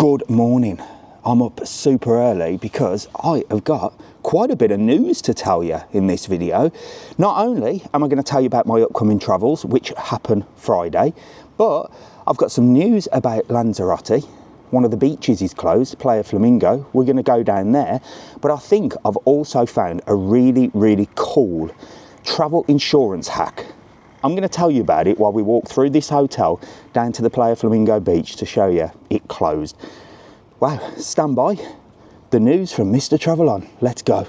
Good morning. I'm up super early because I have got quite a bit of news to tell you in this video. Not only am I going to tell you about my upcoming travels, which happen Friday, but I've got some news about Lanzarote. One of the beaches is closed, Playa Flamingo. We're going to go down there, but I think I've also found a really cool travel insurance hack. I'm going to tell you about it while we walk through this hotel down to the Playa Flamingo beach to show you it closed. Wow, stand by. The news from Mr. Travel On. Let's go.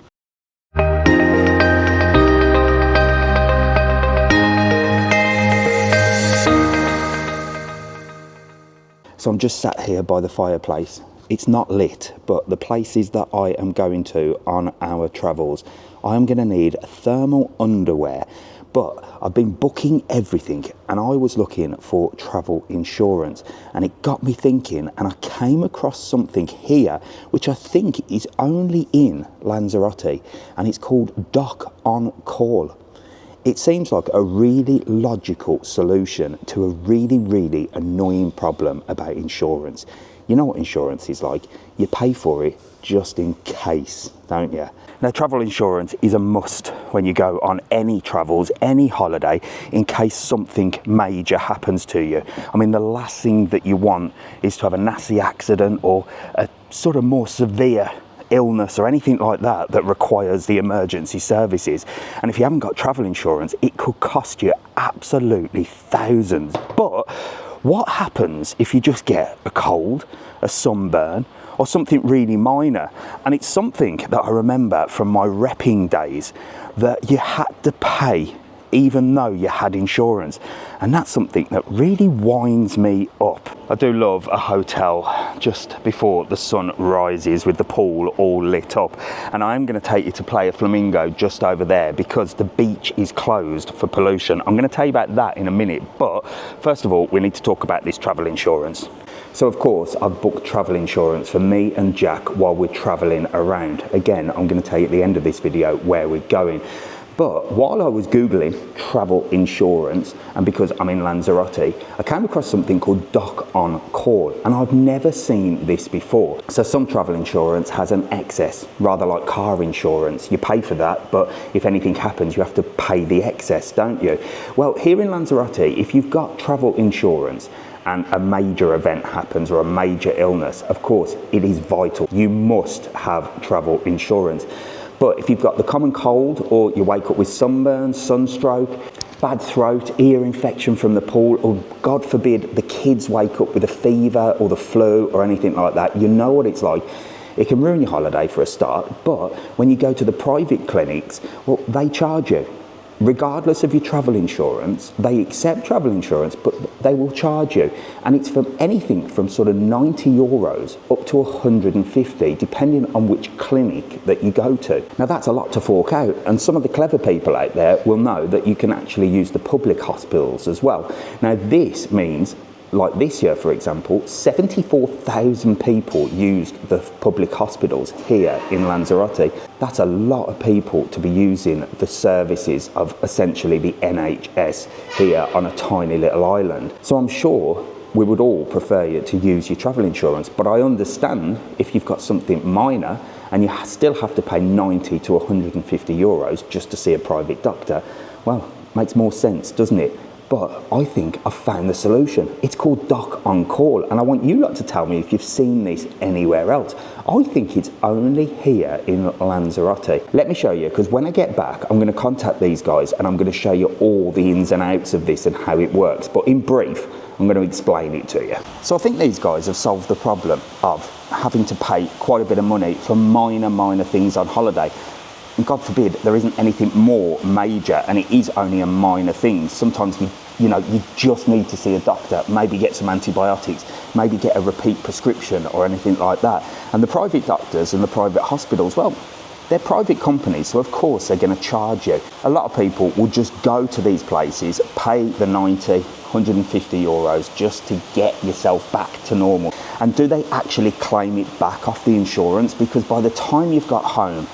So I'm just sat here by the fireplace. It's not lit, but the places that I am going to on our travels, I am going to need thermal underwear. But I've been booking everything and I was looking for travel insurance and it got me thinking, and I came across something here which I think is only in Lanzarote, and it's called Doc on Call. It seems like a really logical solution to a really annoying problem about insurance. You know what insurance is like? You pay for it just in case, don't you? Now, travel insurance is a must when you go on any travels, any holiday, in case something major happens to you. I mean, the last thing that you want is to have a nasty accident or a sort of more severe illness or anything like that that requires the emergency services. And if you haven't got travel insurance, it could cost you absolutely thousands. But what happens if you just get a cold, a sunburn, or something really minor? And it's something that I remember from my repping days, that you had to pay even though you had insurance. And that's something that really winds me up. I do love a hotel just before the sun rises with the pool all lit up. And I am going to take you to Playa Flamingo just over there because the beach is closed for pollution. I'm going to tell you about that in a minute. But first of all, we need to talk about this travel insurance. So of course, I've booked travel insurance for me and Jack while we're traveling around. Again, I'm going to tell you at the end of this video where we're going. But while I was Googling travel insurance, and because I'm in Lanzarote, I came across something called Doc on Call, and I've never seen this before. So some travel insurance has an excess, rather like car insurance. You pay for that, but if anything happens, you have to pay the excess, don't you? Well, here in Lanzarote, if you've got travel insurance and a major event happens or a major illness, of course, it is vital. You must have travel insurance. But if you've got the common cold, or you wake up with sunburn, sunstroke, bad throat, ear infection from the pool, or God forbid the kids wake up with a fever or the flu or anything like that, you know what it's like. It can ruin your holiday for a start, but when you go to the private clinics, well, they charge you. Regardless of your travel insurance, they accept travel insurance, but they will charge you. And it's from anything from sort of 90 euros up to 150, depending on which clinic that you go to. Now that's a lot to fork out. And some of the clever people out there will know that you can actually use the public hospitals as well. Now this means, like this year, for example, 74,000 people used the public hospitals here in Lanzarote. That's a lot of people to be using the services of essentially the NHS here on a tiny little island. So I'm sure we would all prefer you to use your travel insurance, but I understand if you've got something minor and you still have to pay 90 to 150 euros just to see a private doctor, well, makes more sense, doesn't it? But I think I've found the solution. It's called Doc on Call, and I want you lot to tell me if you've seen this anywhere else. I think it's only here in Lanzarote. Let me show you, because when I get back, I'm going to contact these guys and I'm going to show you all the ins and outs of this and how it works. But in brief, I'm going to explain it to you. So I think these guys have solved the problem of having to pay quite a bit of money for minor things on holiday. And God forbid there isn't anything more major, and it is only a minor thing. Sometimes you just need to see a doctor, maybe get some antibiotics, maybe get a repeat prescription or anything like that. And the private doctors and the private hospitals, well, they're private companies, so of course they're going to charge you. A lot of people will just go to these places, pay the 90, 150 euros just to get yourself back to normal. And do they actually claim it back off the insurance? Because by the time you've got home,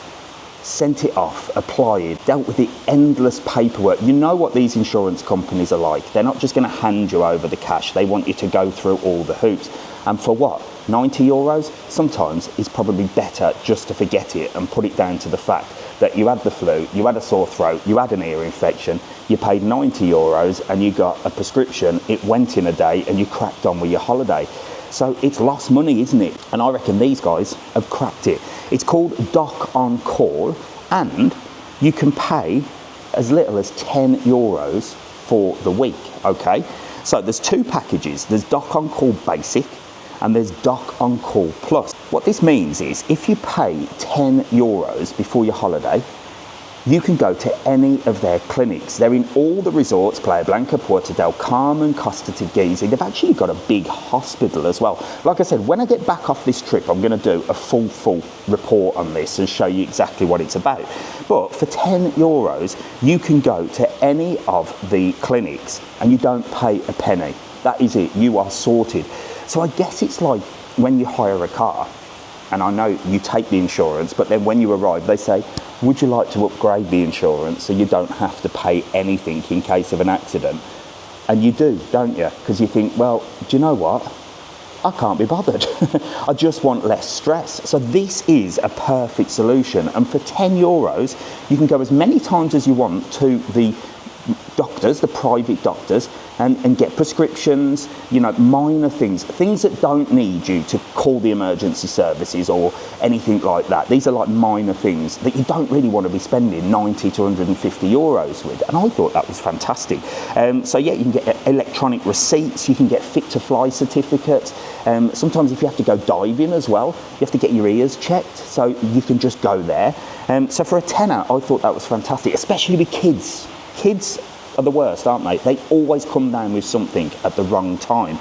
sent it off, applied, dealt with the endless paperwork. You know what these insurance companies are like. They're not just going to hand you over the cash. They want you to go through all the hoops. And for what? 90 euros? Sometimes it's probably better just to forget it and put it down to the fact that you had the flu, you had a sore throat, you had an ear infection, you paid 90 euros and you got a prescription, it went in a day and you cracked on with your holiday. So it's lost money, isn't it? And I reckon these guys have cracked it. It's called Doc on Call, and you can pay as little as 10 euros for the week, okay? So there's two packages. There's Doc on Call Basic and there's Doc on Call Plus. What this means is if you pay 10 euros before your holiday, you can go to any of their clinics. They're in all the resorts, Playa Blanca, Puerto del Carmen, Costa Teguise. They've actually got a big hospital as well. Like I said, when I get back off this trip, I'm going to do a full report on this and show you exactly what it's about. But for 10 euros, you can go to any of the clinics and you don't pay a penny. That is it. You are sorted. So I guess it's like when you hire a car, and I know you take the insurance, but then when you arrive, they say, would you like to upgrade the insurance so you don't have to pay anything in case of an accident? And you do, don't you? Because you think, well, do you know what? I can't be bothered. I just want less stress. So this is a perfect solution. And for 10 euros, you can go as many times as you want to the doctors, the private doctors, and get prescriptions, you know, minor things that don't need you to call the emergency services or anything like that. These are like minor things that you don't really want to be spending 90 to 150 euros with. And I thought that was fantastic. So yeah, you can get electronic receipts, you can get fit to fly certificates. Sometimes if you have to go diving as well, you have to get your ears checked, so you can just go there. So for a tenner, I thought that was fantastic, especially with kids. Kids are the worst, aren't they? They always come down with something at the wrong time.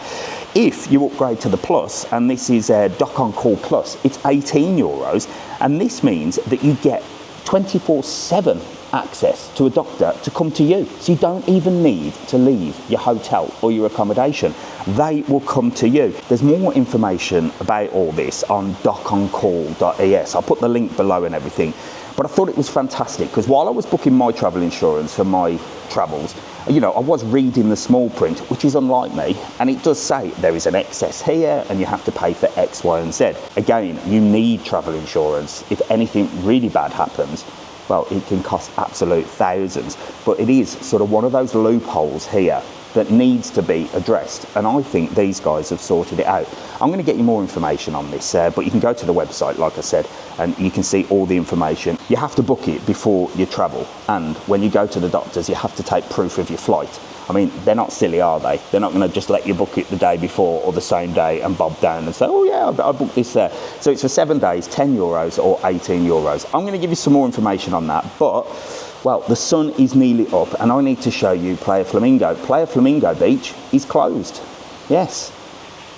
If you upgrade to the Plus, and this is Doc on Call Plus, it's 18 euros, and this means that you get 24/7 access to a doctor to come to you. So you don't even need to leave your hotel or your accommodation. They will come to you. There's more information about all this on doconcall.es. I'll put the link below and everything. But I thought it was fantastic because while I was booking my travel insurance for my travels, you know, I was reading the small print, which is unlike me, and it does say there is an excess here and you have to pay for X, Y, and Z. Again, you need travel insurance. If anything really bad happens, well, it can cost absolute thousands, but it is sort of one of those loopholes here that needs to be addressed, and I think these guys have sorted it out. I'm going to get you more information on this, but you can go to the website, like I said, and you can see all the information. You have to book it before you travel, and when you go to the doctors, you have to take proof of your flight. I mean, they're not silly, are they? They're not going to just let you book it the day before or the same day and bob down and say, oh yeah, I booked this there. So it's for 7 days, 10 euros or 18 euros. I'm going to give you some more information on that, but well, the sun is nearly up and I need to show you Playa Flamingo. Playa Flamingo Beach is closed. Yes.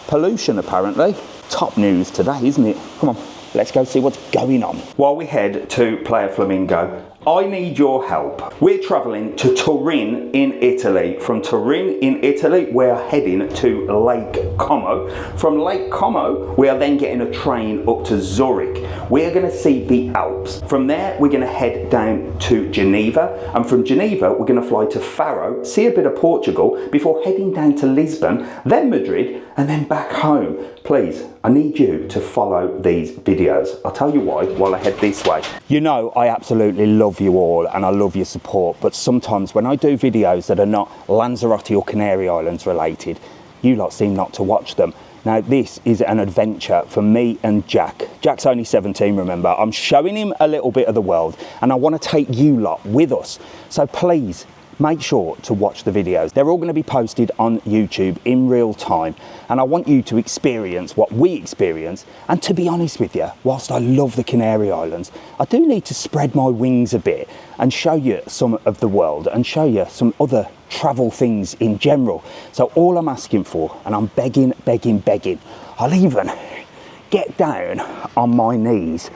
Pollution, apparently. Top news today, isn't it? Come on, let's go see what's going on. While we head to Playa Flamingo, I need your help. We're traveling to Turin in Italy. From Turin in Italy, we're heading to Lake Como. From Lake Como, we are then getting a train up to Zurich. We're going to see the Alps. From there, we're going to head down to Geneva. And from Geneva, we're going to fly to Faro, see a bit of Portugal, before heading down to Lisbon, then Madrid, and then back home. Please, I need you to follow these videos. I'll tell you why while I head this way. You know, I absolutely love you all and I love your support, but sometimes when I do videos that are not Lanzarote or Canary Islands related, you lot seem not to watch them. Now, this is an adventure for me and Jack. Jack's only 17, remember. I'm showing him a little bit of the world and I want to take you lot with us. So please, make sure to watch the videos. They're all going to be posted on YouTube in real time, and I want you to experience what we experience. And to be honest with you, whilst I love the Canary Islands, I do need to spread my wings a bit and show you some of the world and show you some other travel things in general. So all I'm asking for, and I'm begging, I'll even get down on my knees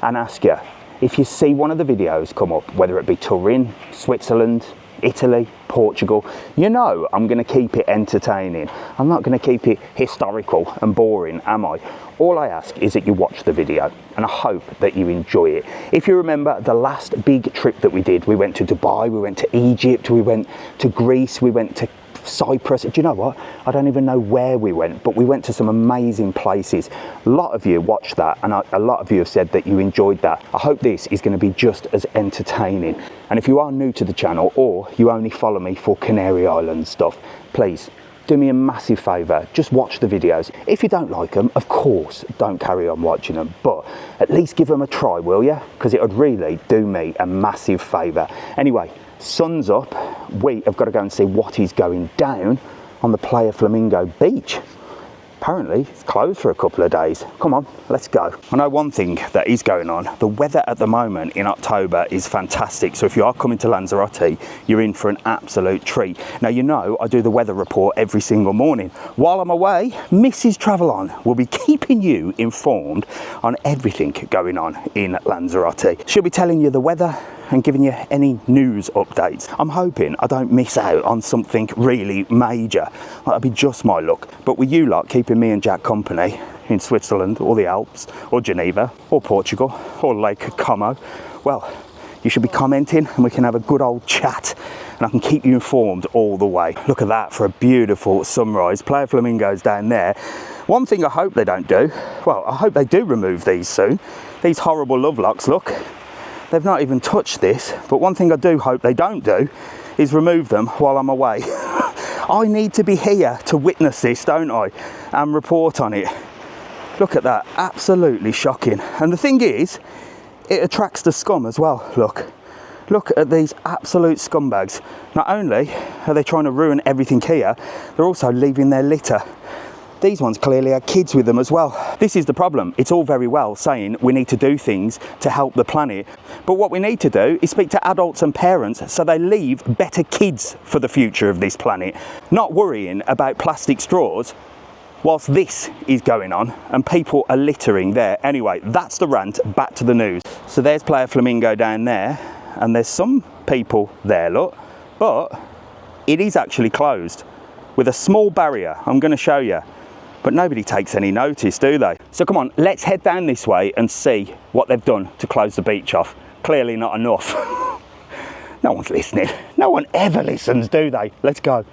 and ask you, if you see one of the videos come up, whether it be Turin, Switzerland, Italy, Portugal, you know I'm going to keep it entertaining. I'm not going to keep it historical and boring, am I? All I ask is that you watch the video, and I hope that you enjoy it. If you remember the last big trip that we did, we went to Dubai, we went to Egypt, we went to Greece, we went to Cyprus. Do you know what? I don't even know where we went, but we went to some amazing places. A lot of you watched that, and a lot of you have said that you enjoyed that. I hope this is going to be just as entertaining. And if you are new to the channel, or you only follow me for Canary Island stuff, please do me a massive favour, just watch the videos. If you don't like them, of course, don't carry on watching them, but at least give them a try, will you? Because it would really do me a massive favour. Anyway, sun's up. We have got to go and see what is going down on the Playa Flamingo beach. Apparently it's closed for a couple of days. Come on, let's go. I know one thing that is going on. The weather at the moment in October is fantastic. So if you are coming to Lanzarote, you're in for an absolute treat. Now, you know, I do the weather report every single morning. While I'm away, Mrs. Travel On will be keeping you informed on everything going on in Lanzarote. She'll be telling you the weather and giving you any news updates. I'm hoping I don't miss out on something really major. That'll be just my luck. But with you lot keeping me and Jack company in Switzerland, or the Alps, or Geneva, or Portugal, or Lake Como, well, you should be commenting and we can have a good old chat, and I can keep you informed all the way. Look at that for a beautiful sunrise. Playa Flamingo's down there. One thing I hope they don't do, well, I hope they do remove these soon. These horrible love locks, look. They've not even touched this, but one thing I do hope they don't do is remove them while I'm away. I need to be here to witness this, don't I? And report on it. Look at that, absolutely shocking. And the thing is, it attracts the scum as well, look. Look at these absolute scumbags. Not only are they trying to ruin everything here, they're also leaving their litter. These ones clearly had kids with them as well. This is the problem. It's all very well saying we need to do things to help the planet, but what we need to do is speak to adults and parents so they leave better kids for the future of this planet, not worrying about plastic straws whilst this is going on and people are littering there. Anyway, that's the rant. Back to the news. So there's Playa Flamingo down there, and there's some people there, look, but it is actually closed with a small barrier. I'm going to show you. But nobody takes any notice, do they? So come on, let's head down this way and see what they've done to close the beach off. Clearly not enough. No one's listening. No one ever listens, do they? Let's go.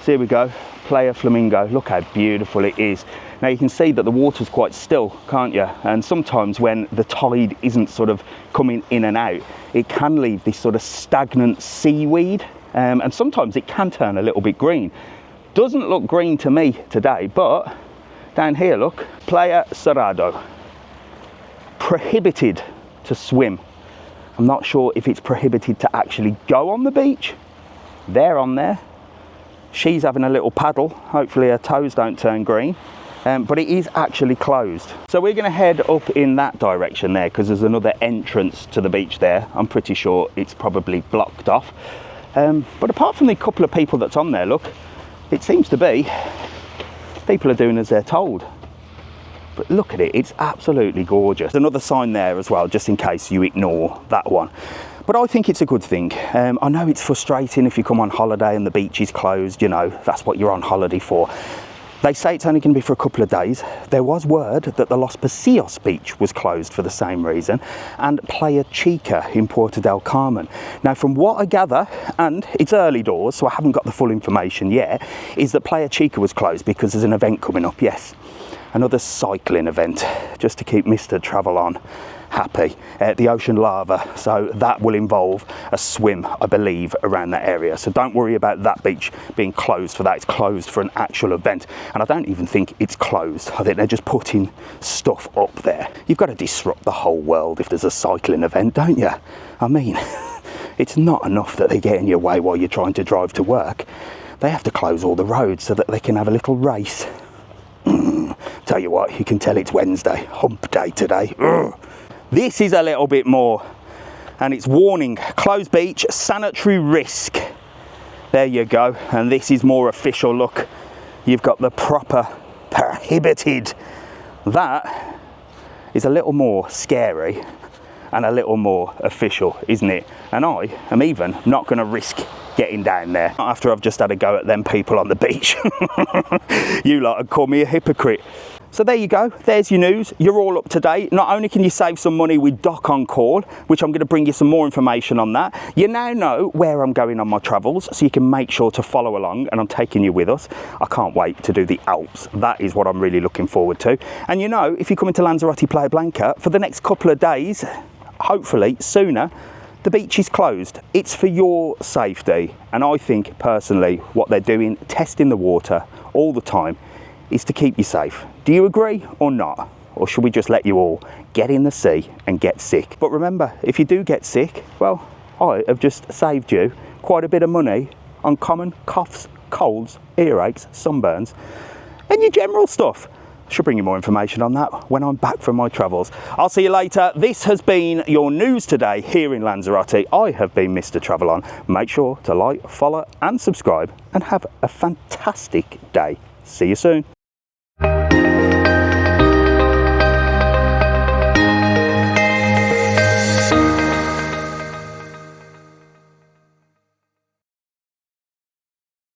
So here we go, Playa Flamingo. Look how beautiful it is. Now you can see that the water's quite still, can't you? And sometimes when the tide isn't sort of coming in and out, it can leave this sort of stagnant seaweed. And sometimes it can turn a little bit green. Doesn't look green to me today, but down here, look, Playa Cerrado. Prohibited to swim. I'm not sure if it's prohibited to actually go on the beach. They're on there. She's having a little paddle. Hopefully her toes don't turn green. But it is actually closed. So we're going to head up in that direction there, because there's another entrance to the beach there. I'm pretty sure it's probably blocked off. But apart from the couple of people that's on there, look, it seems to be people are doing as they're told. But look at it, it's absolutely gorgeous. Another sign there as well, just in case you ignore that one. But I think it's a good thing. I know it's frustrating if you come on holiday and the beach is closed, you know, that's what you're on holiday for. They say it's only going to be for a couple of days. There was word that the Los Pocillos beach was closed for the same reason, and Playa Chica in Puerto del Carmen. Now, from what I gather, and it's early doors, so I haven't got the full information yet, is that Playa Chica was closed because there's an event coming up, yes. Another cycling event, just to keep Mr. Travel On happy. The Ocean Lava, so that will involve a swim, I believe, around that area. So don't worry about that beach being closed for that. It's closed for an actual event, and I don't even think it's closed. I think they're just putting stuff up there. You've got to disrupt the whole world if there's a cycling event, don't you? I mean, it's not enough that they get in your way while you're trying to drive to work. They have to close all the roads so that they can have a little race. Tell you what, you can tell it's Wednesday, hump day today. Ugh. This is a little bit more, and it's warning, closed beach, sanitary risk. There you go, and this is more official. Look, you've got the proper prohibited. That is a little more scary and a little more official, isn't it? And I am even not going to risk getting down there after I've just had a go at them people on the beach. You lot would call me a hypocrite. So there you go, there's your news. You're all up to date. Not only can you save some money with Doc on Call, which I'm going to bring you some more information on that, you now know where I'm going on my travels, so you can make sure to follow along, and I'm taking you with us. I can't wait to do the Alps. That is what I'm really looking forward to. And you know, if you come into Lanzarote, Playa Blanca, for the next couple of days, hopefully sooner, the beach is closed. It's for your safety. And I think personally, what they're doing, testing the water all the time, is to keep you safe. Do you agree or not? Or should we just let you all get in the sea and get sick? But remember, if you do get sick, well, I have just saved you quite a bit of money on common coughs, colds, earaches, sunburns, and your general stuff. Should bring you more information on that when I'm back from my travels. I'll see you later. This has been your news today here in Lanzarote. I have been Mr. Travel On. Make sure to like, follow and subscribe, and have a fantastic day. See you soon.